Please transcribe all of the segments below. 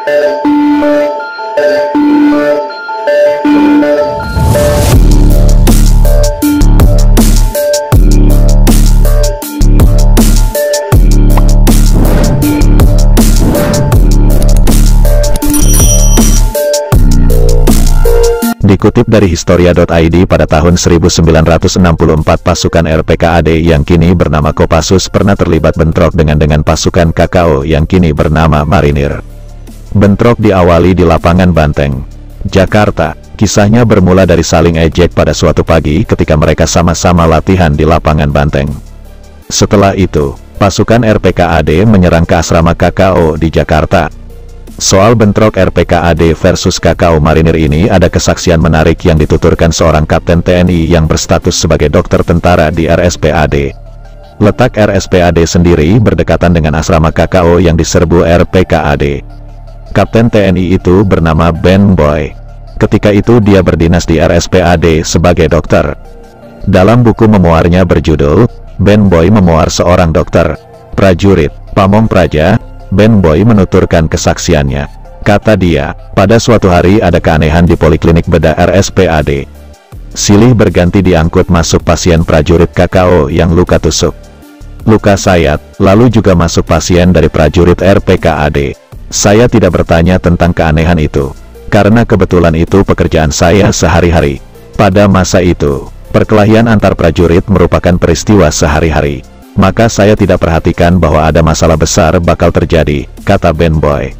Dikutip dari Historia.id, pada tahun 1964 pasukan RPKAD yang kini bernama Kopassus pernah terlibat bentrok dengan pasukan KKO yang kini bernama Marinir. Bentrok diawali di lapangan Banteng, Jakarta. Kisahnya bermula dari saling ejek pada suatu pagi ketika mereka sama-sama latihan di lapangan Banteng. Setelah itu, pasukan RPKAD menyerang ke asrama KKO di Jakarta. Soal bentrok RPKAD versus KKO Marinir ini ada kesaksian menarik yang dituturkan seorang kapten TNI yang berstatus sebagai dokter tentara di RSPAD. Letak RSPAD sendiri berdekatan dengan asrama KKO yang diserbu RPKAD. Kapten TNI itu bernama Ben Boy. Ketika itu dia berdinas di RSPAD sebagai dokter. Dalam buku memoarnya berjudul, Ben Boy Memoar Seorang Dokter, Prajurit, Pamong Praja, Ben Boy menuturkan kesaksiannya. Kata dia, pada suatu hari ada keanehan di poliklinik bedah RSPAD. Silih berganti diangkut masuk pasien prajurit KKO yang luka tusuk, luka sayat, lalu juga masuk pasien dari prajurit RPKAD. Saya tidak bertanya tentang keanehan itu, karena kebetulan itu pekerjaan saya sehari-hari. Pada masa itu, perkelahian antar prajurit merupakan peristiwa sehari-hari. Maka saya tidak perhatikan bahwa ada masalah besar bakal terjadi, kata Ben Boy.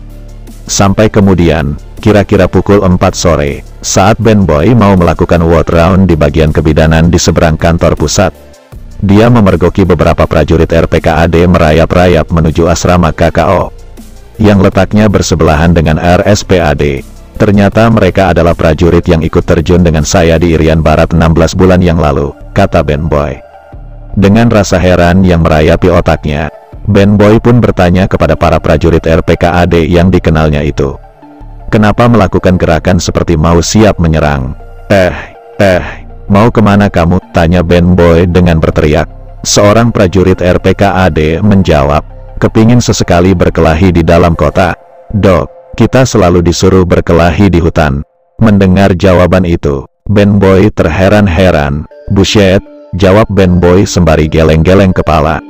Sampai kemudian, kira-kira pukul 4 sore, saat Ben Boy mau melakukan ward round di bagian kebidanan di seberang kantor pusat, dia memergoki beberapa prajurit RPKAD merayap-rayap menuju asrama KKO, yang letaknya bersebelahan dengan RSPAD. Ternyata mereka adalah prajurit yang ikut terjun dengan saya di Irian Barat 16 bulan yang lalu, kata Ben Boy. Dengan rasa heran yang merayapi otaknya, Ben Boy pun bertanya kepada para prajurit RPKAD yang dikenalnya itu. Kenapa melakukan gerakan seperti mau siap menyerang? Mau kemana kamu? Tanya Ben Boy dengan berteriak. Seorang prajurit RPKAD menjawab, kepingin sesekali berkelahi di dalam kota. Dok, kita selalu disuruh berkelahi di hutan. Mendengar jawaban itu, Ben Boy terheran-heran. Buset, jawab Ben Boy sembari geleng-geleng kepala.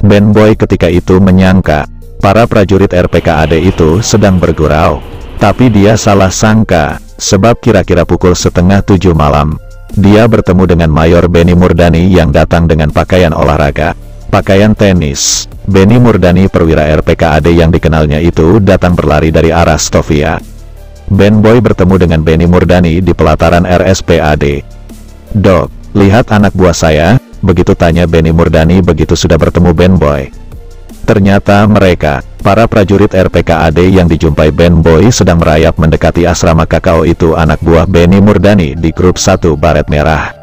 Ben Boy ketika itu menyangka para prajurit RPKAD itu sedang bergurau. Tapi dia salah sangka, sebab kira-kira pukul 6:30 malam, dia bertemu dengan Mayor Benny Murdani yang datang dengan pakaian olahraga, pakaian tenis. Benny Murdani, perwira RPKAD yang dikenalnya itu, datang berlari dari arah Stovia. Ben Boy bertemu dengan Benny Murdani di pelataran RSPAD. Dok, lihat anak buah saya, begitu tanya Benny Murdani begitu sudah bertemu Ben Boy. Ternyata mereka, para prajurit RPKAD yang dijumpai Ben Boy sedang merayap mendekati asrama KKO itu anak buah Benny Murdani di grup 1 Baret Merah.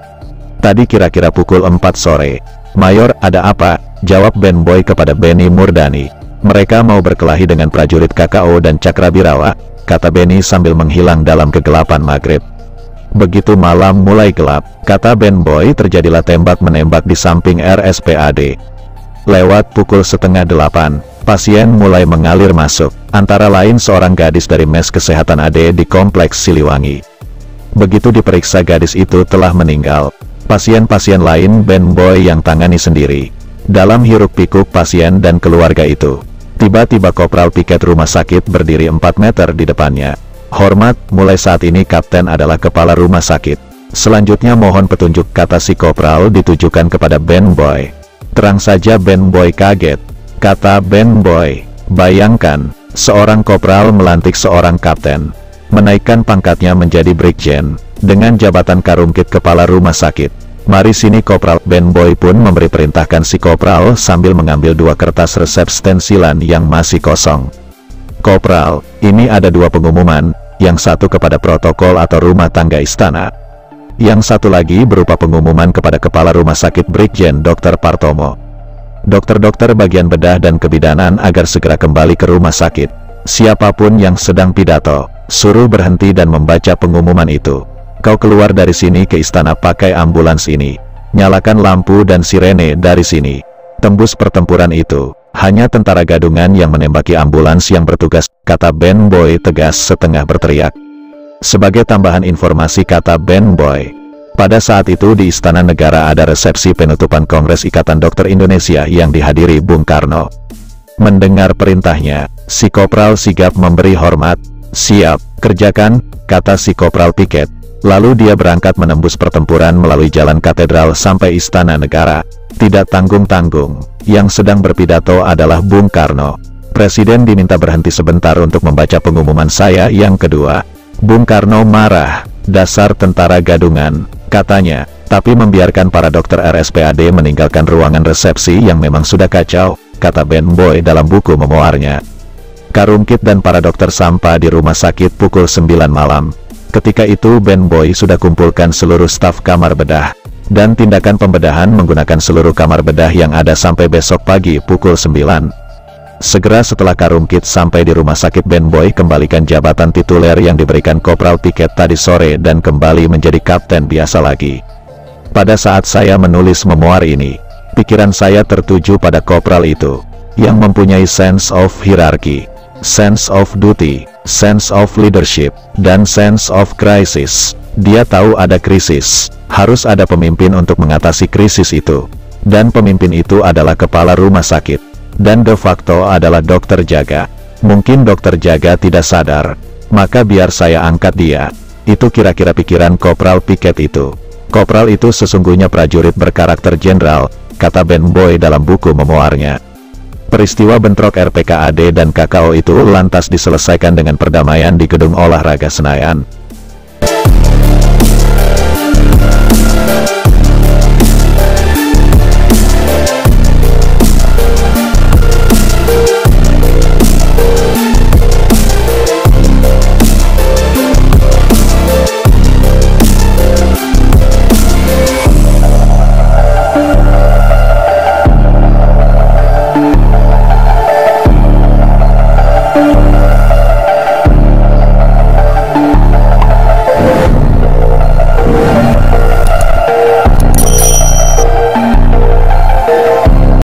Tadi kira-kira pukul 4 sore. Mayor, ada apa? Jawab Ben Boy kepada Benny Murdani. Mereka mau berkelahi dengan prajurit KKO dan Cakrabirawa, kata Benny sambil menghilang dalam kegelapan maghrib. Begitu malam mulai gelap, kata Ben Boy, terjadilah tembak-menembak di samping RSPAD. Lewat pukul 7:30, pasien mulai mengalir masuk, antara lain seorang gadis dari mes kesehatan AD di Kompleks Siliwangi. Begitu diperiksa gadis itu telah meninggal. Pasien-pasien lain Ben Boy yang tangani sendiri. Dalam hiruk-pikuk pasien dan keluarga itu, tiba-tiba Kopral piket rumah sakit berdiri 4 meter di depannya. Hormat, mulai saat ini Kapten adalah kepala rumah sakit. Selanjutnya mohon petunjuk, kata si Kopral ditujukan kepada Ben Boy. Terang saja Ben Boy kaget. Kata Ben Boy, bayangkan, seorang Kopral melantik seorang Kapten, menaikkan pangkatnya menjadi Brigjen, dengan jabatan Karungkit kepala rumah sakit. Mari sini Kopral. Ben Boy pun memberi perintahkan si Kopral sambil mengambil 2 kertas resep stensilan yang masih kosong. Kopral, ini ada 2 pengumuman, yang satu kepada protokol atau rumah tangga istana. Yang satu lagi berupa pengumuman kepada Kepala Rumah Sakit Brigjen Dr. Partomo. Dokter-dokter bagian bedah dan kebidanan agar segera kembali ke rumah sakit. Siapapun yang sedang pidato, suruh berhenti dan membaca pengumuman itu. Kau keluar dari sini ke istana pakai ambulans ini. Nyalakan lampu dan sirene dari sini. Tembus pertempuran itu. Hanya tentara gadungan yang menembaki ambulans yang bertugas, kata Ben Boy tegas setengah berteriak. Sebagai tambahan informasi, kata Ben Boy. Pada saat itu di Istana Negara ada resepsi penutupan Kongres Ikatan Dokter Indonesia yang dihadiri Bung Karno. Mendengar perintahnya, si Kopral sigap memberi hormat. Siap, kerjakan, kata si Kopral Piket. Lalu dia berangkat menembus pertempuran melalui Jalan Katedral sampai Istana Negara. Tidak tanggung-tanggung, yang sedang berpidato adalah Bung Karno. Presiden diminta berhenti sebentar untuk membaca pengumuman saya yang kedua. Bung Karno marah, dasar tentara gadungan, katanya, tapi membiarkan para dokter RSPAD meninggalkan ruangan resepsi yang memang sudah kacau, kata Ben Boy dalam buku memoarnya. Karungkit dan para dokter sampai di rumah sakit pukul 9 malam. Ketika itu Ben Boy sudah kumpulkan seluruh staf kamar bedah, dan tindakan pembedahan menggunakan seluruh kamar bedah yang ada sampai besok pagi pukul 9. Segera setelah Karungkit sampai di rumah sakit, Ben Boy kembalikan jabatan tituler yang diberikan Kopral Piket tadi sore dan kembali menjadi kapten biasa lagi. Pada saat saya menulis memoir ini, pikiran saya tertuju pada Kopral itu, yang mempunyai sense of hierarchy, sense of duty, sense of leadership, dan sense of crisis. Dia tahu ada krisis, harus ada pemimpin untuk mengatasi krisis itu. Dan pemimpin itu adalah kepala rumah sakit. Dan de facto adalah dokter jaga. Mungkin dokter jaga tidak sadar, maka biar saya angkat dia. Itu kira-kira pikiran Kopral Piket itu. Kopral itu sesungguhnya prajurit berkarakter jenderal, kata Ben Boy dalam buku memoarnya. Peristiwa bentrok RPKAD dan KKO itu lantas diselesaikan dengan perdamaian di Gedung Olahraga Senayan.